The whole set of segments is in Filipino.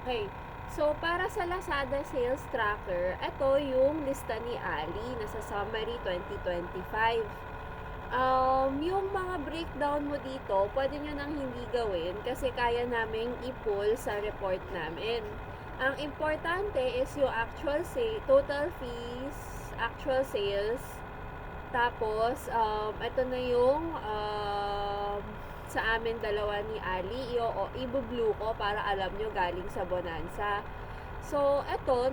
Okay. So, para sa Lazada Sales Tracker, ito yung lista ni Ali na sa Summary 2025. Yung mga breakdown mo dito, pwede nyo nang hindi gawin kasi kaya naming i-pull sa report namin. Ang importante is yung actual total fees, actual sales, tapos, ito na yung sa amin dalawa ni Ali, i-blue ko para alam nyo galing sa Bonanza. So, ito,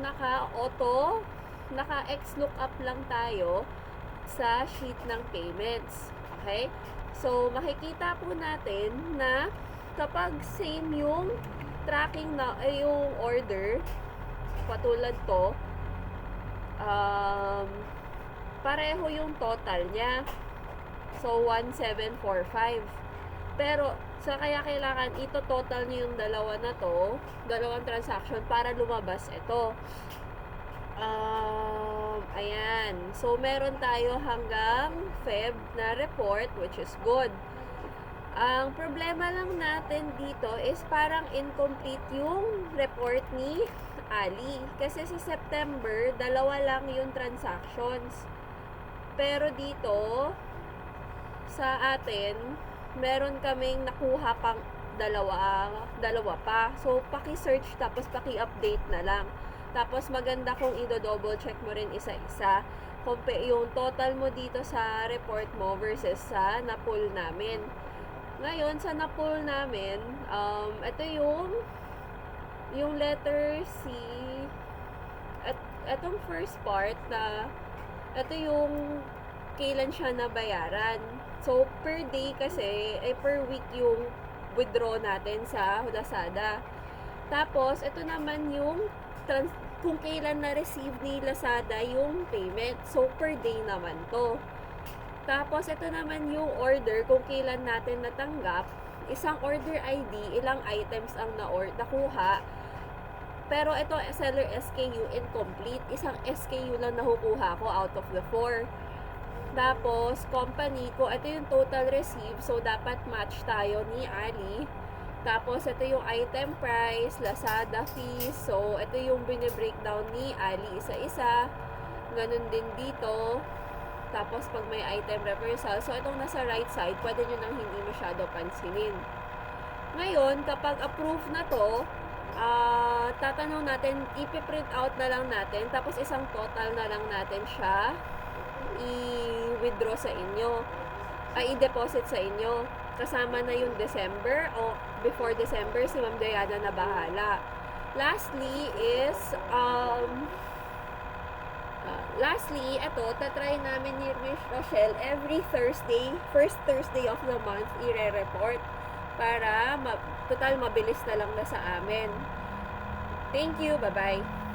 naka-X-lookup lang tayo sa sheet ng payments. Okay? So, makikita po natin na kapag same yung tracking na, yung order, patulad to, pareho yung total niya. So, 1745. Pero, kaya kailangan ito total niyo yung dalawa na to, dalawang transaction para lumabas ito. Ayan. So, meron tayo hanggang Feb na report, which is good. Ang problema lang natin dito is parang incomplete yung report ni Ali. Kasi sa September, dalawa lang yung transactions. Pero dito, sa atin, meron kaming nakuha pang dalawa pa. So, paki-search tapos paki-update na lang. Tapos, maganda kung i-double check mo rin isa-isa. Yung total mo dito sa report mo versus sa na-pull namin. Ngayon, sa na-pull namin, ito yung letter C, at itong first part na, ito yung kailan siya nabayaran. So, per day kasi, per week yung withdraw natin sa Lazada. Tapos, ito naman yung kung kailan na-receive ni Lazada yung payment. So, per day naman to. Tapos, ito naman yung order kung kailan natin natanggap. Isang order ID, ilang items ang nakuha. Pero ito, seller SKU incomplete. Isang SKU lang nakukuha ko out of the 4. Tapos, company ko, ito yung total received. So, dapat match tayo ni Ali. Tapos, ito yung item price, Lazada fees. So, ito yung binibreakdown ni Ali isa-isa. Ganun din dito. Tapos, pag may item reversal. So, itong nasa right side, pwede nyo nang hindi masyado pansinin. Ngayon, kapag approve na to, tatanong natin, ipiprint out na lang natin. Tapos, isang total na lang natin siya i-withdraw sa inyo, i-deposit sa inyo. Kasama na yung December o before December, si Ma'am Diana na bahala. Lastly is, ito, tatry namin ni Miss Rochelle every Thursday, first Thursday of the month, i-report para total mabilis na lang na sa amin. Thank you, bye-bye.